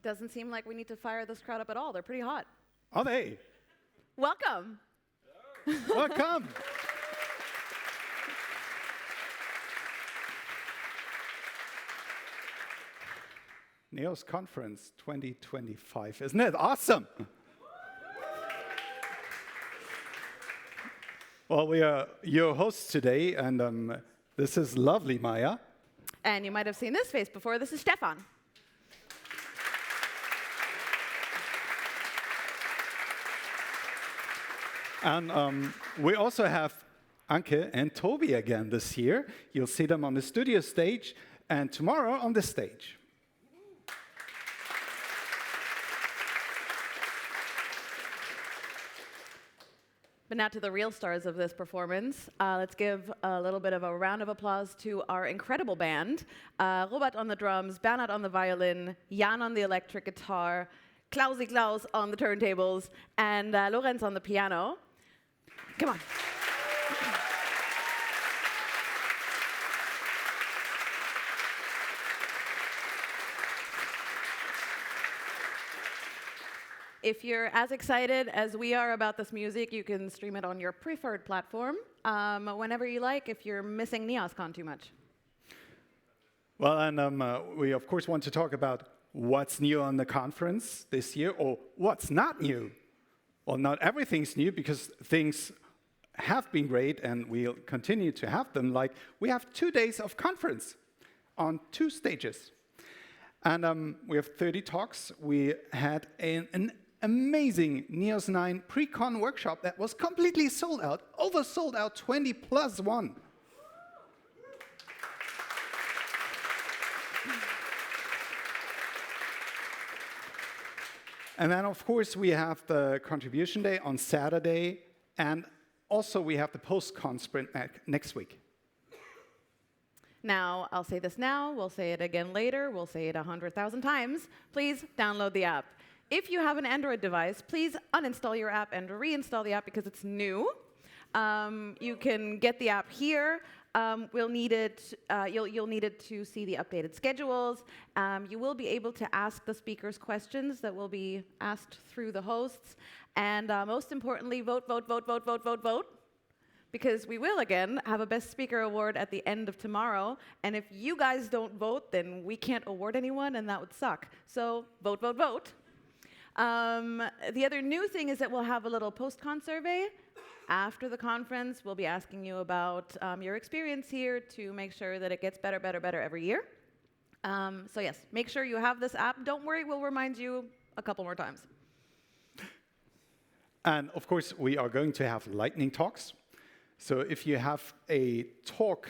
Doesn't seem like we need to fire this crowd up at all. They're pretty hot. Are they? Welcome. Welcome. NEOS Conference 2025. Isn't it awesome? Well, we are your hosts today, and this is lovely, Maya. And you might have seen this face before. This is Stefan. And we also have Anke and Toby again this year. You'll see them on the studio stage, and tomorrow on the stage. But now to the real stars of this performance. Let's give a little bit of a round of applause to our incredible band. Robert on the drums, Bernhard on the violin, Jan on the electric guitar, Klausi Klaus on the turntables, and Lorenz on the piano. Come on. If you're as excited as we are about this music, you can stream it on your preferred platform whenever you like if you're missing NeosCon too much. Well, and we, of course, want to talk about what's new on the conference this year, or what's not new. Well, not everything's new, because things have been great, and we'll continue to have them. Like, we have 2 days of conference on 2 stages. And we have 30 talks. We had an amazing NEOS 9 pre-con workshop that was completely sold out, oversold out 20+1. And then, of course, we have the contribution day on Saturday, and also we have the post-con sprint next week. Now, I'll say this now, we'll say it again later, we'll say it 100,000 times. Please download the app. If you have an Android device, please uninstall your app and reinstall the app because it's new. You can get the app here. We'll need it. You'll need it to see the updated schedules. You will be able to ask the speakers questions that will be asked through the hosts. And most importantly, vote, vote, vote, vote, vote, vote, vote. Because we will, again, have a Best Speaker Award at the end of tomorrow. And if you guys don't vote, then we can't award anyone, and that would suck. So vote, vote, vote. The other new thing is that we'll have a little post-con survey. After the conference, we'll be asking you about your experience here to make sure that it gets better, better, better every year. So yes, make sure you have this app. Don't worry, we'll remind you a couple more times. And of course, we are going to have lightning talks. So if you have a talk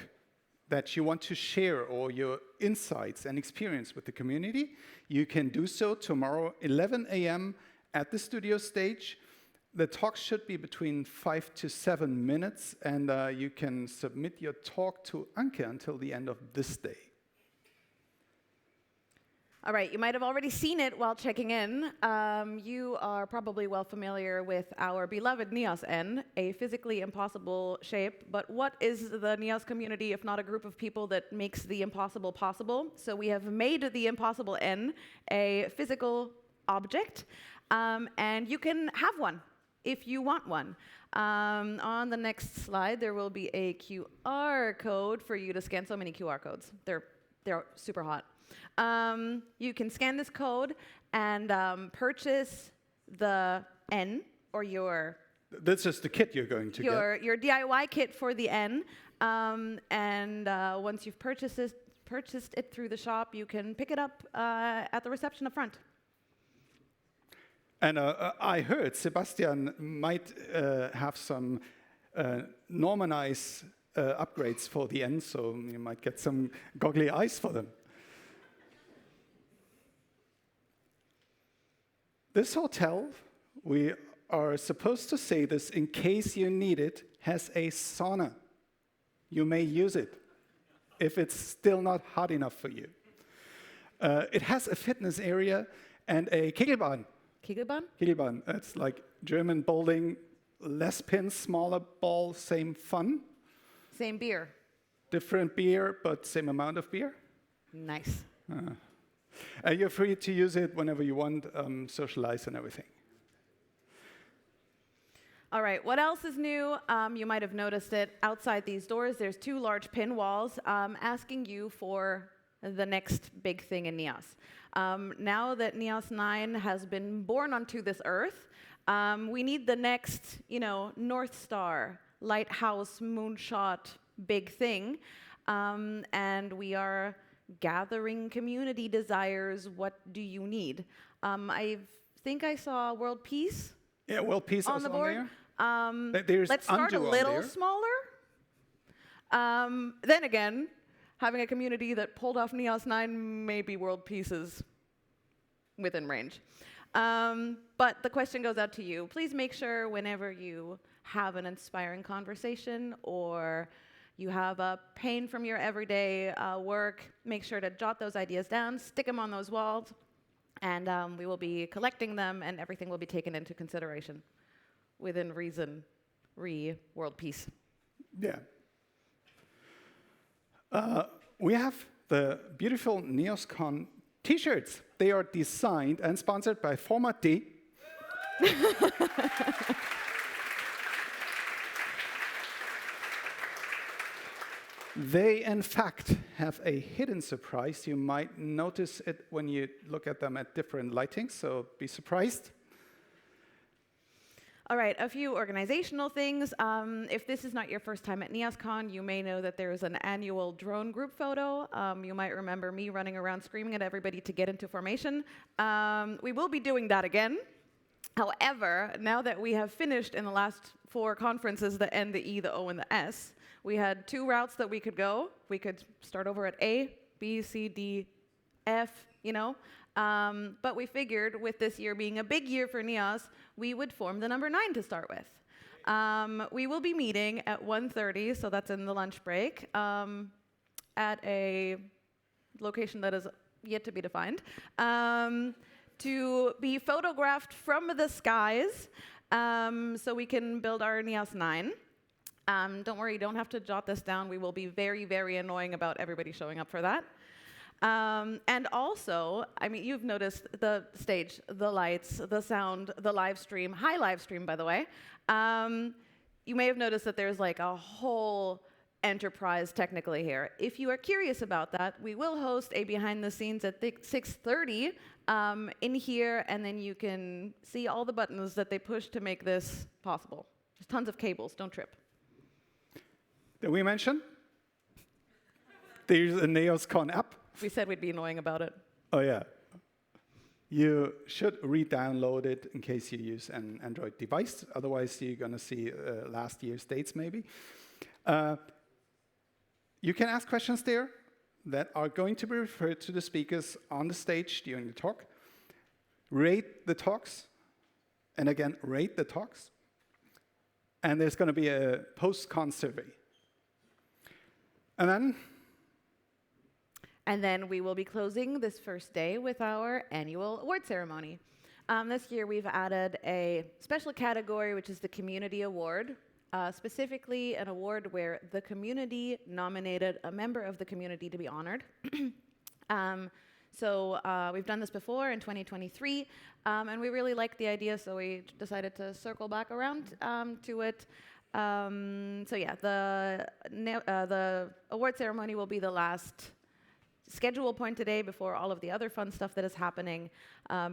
that you want to share, or your insights and experience with the community, you can do so tomorrow, 11 a.m. at the studio stage. The talk should be between 5 to 7 minutes, and you can submit your talk to Anke until the end of this day. All right, you might have already seen it while checking in. You are probably well familiar with our beloved NEOS N, a physically impossible shape. But what is the NEOS community if not a group of people that makes the impossible possible? So we have made the impossible N a physical object, and you can have one if you want one. On the next slide, there will be a QR code for you to scan. So many QR codes. They're super hot. You can scan this code and purchase the N, or your... This is the kit you're going to get. Your DIY kit for the N. Once you've purchased it through the shop, you can pick it up at the reception up front. And I heard Sebastian might have some Normanize upgrades for the N, so you might get some goggly eyes for them. This hotel, we are supposed to say this in case you need it, has a sauna. You may use it if it's still not hot enough for you. It has a fitness area and a Kegelbahn. Kegelbahn? Kegelbahn. It's like German bowling, less pins, smaller ball, same fun. Same beer. Different beer, but same amount of beer. Nice. You're free to use it whenever you want, socialize and everything. All right, what else is new? You might have noticed it. Outside these doors, there's 2 large pin walls asking you for the next big thing in NEOS. Now that NEOS 9 has been born onto this earth, we need the next, North Star, lighthouse, moonshot, big thing. And we are gathering community desires. What do you need? I think I saw world peace. Yeah, world peace on the board. On there. There's Let's start a Undo little smaller. Then again, having a community that pulled off NEOS 9 may be world peace is within range. But the question goes out to you. Please make sure whenever you have an inspiring conversation or you have a pain from your everyday work, make sure to jot those ideas down, stick them on those walls, and we will be collecting them, and everything will be taken into consideration within reason, world peace. Yeah. We have the beautiful NeosCon T-shirts. They are designed and sponsored by Format D. They, in fact, have a hidden surprise. You might notice it when you look at them at different lightings, so be surprised. All right, a few organizational things. If this is not your first time at NeosCon, you may know that there is an annual drone group photo. You might remember me running around screaming at everybody to get into formation. We will be doing that again. However, now that we have finished in the last 4 conferences, the N, the E, the O, and the S, we had 2 routes that we could go. We could start over at A, B, C, D, F, but we figured with this year being a big year for NEOS, we would form the number 9 to start with. We will be meeting at 1:30, so that's in the lunch break, at a location that is yet to be defined, to be photographed from the skies so we can build our NEOS 9. Don't worry, you don't have to jot this down. We will be very, very annoying about everybody showing up for that. And also, you've noticed the stage, the lights, the sound, the live stream. Hi, live stream, by the way. You may have noticed that there's like a whole enterprise technically here. If you are curious about that, we will host a behind the scenes at 6:30 in here, and then you can see all the buttons that they push to make this possible. There's tons of cables, don't trip. Did we mention? There's a NeosCon app. We said we'd be annoying about it. Oh, yeah. You should re-download it in case you use an Android device. Otherwise, you're going to see last year's dates, maybe. You can ask questions there that are going to be referred to the speakers on the stage during the talk. Rate the talks. And again, rate the talks. And there's going to be a post-con survey. And then we will be closing this first day with our annual award ceremony. This year we've added a special category, which is the Community Award, specifically an award where the community nominated a member of the community to be honored. So we've done this before in 2023, and we really liked the idea, so we decided to circle back around to it. So yeah, the award ceremony will be the last schedule point today before all of the other fun stuff that is happening.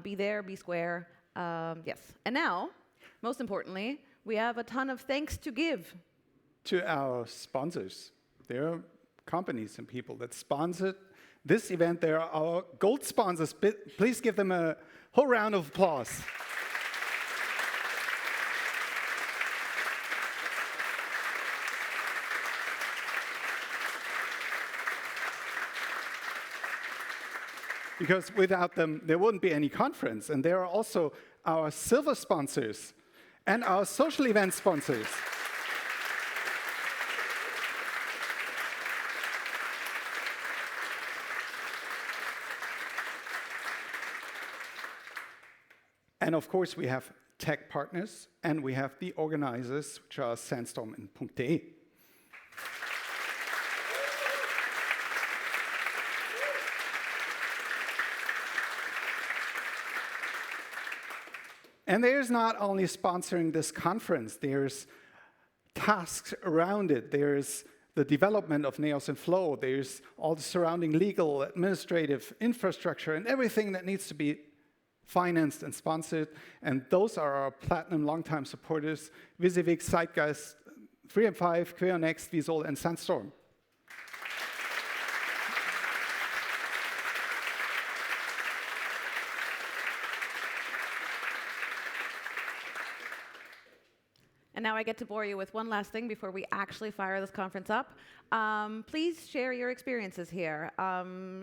Be there, be square. Yes. And now, most importantly, we have a ton of thanks to give. To our sponsors. There are companies and people that sponsored this event. They are our gold sponsors. Please give them a whole round of applause. Because without them, there wouldn't be any conference. And they are also our silver sponsors and our social event sponsors. And of course, we have tech partners, and we have the organizers, which are Sandstorm and Punkt.de. And there's not only sponsoring this conference, there's tasks around it. There's the development of Neos and Flow. There's all the surrounding legal, administrative infrastructure, and everything that needs to be financed and sponsored. And those are our platinum longtime supporters: Visivik, Zeitgeist, 3M5, QueerNext, Visol, and Sandstorm. And now I get to bore you with one last thing before we actually fire this conference up. Please share your experiences here.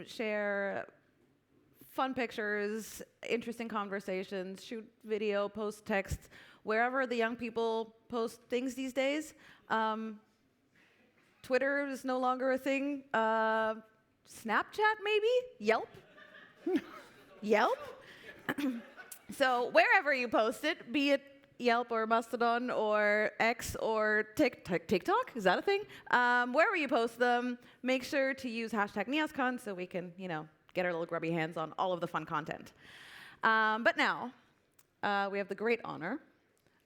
Share fun pictures, interesting conversations, shoot video, post text, wherever the young people post things these days. Twitter is no longer a thing. Snapchat, maybe? Yelp? Yelp? So wherever you post it, be it Yelp or Mastodon or X or TikTok, is that a thing? Wherever you post them, make sure to use hashtag NeosCon so we can, get our little grubby hands on all of the fun content. But now, we have the great honor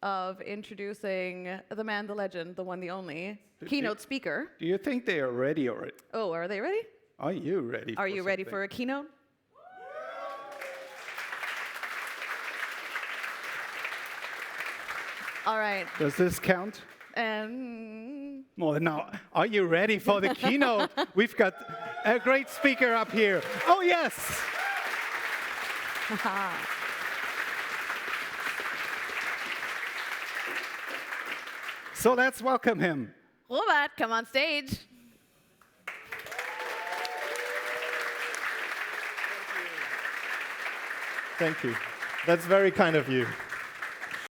of introducing the man, the legend, the one, the only, keynote speaker. Do you think they are ready already? Oh, are they ready? Are you ready? Are you ready for a keynote? All right. Does this count? And Well, now, are you ready for the keynote? We've got a great speaker up here. Oh, yes! So let's welcome him. Robert, come on stage. Thank you. That's very kind of you.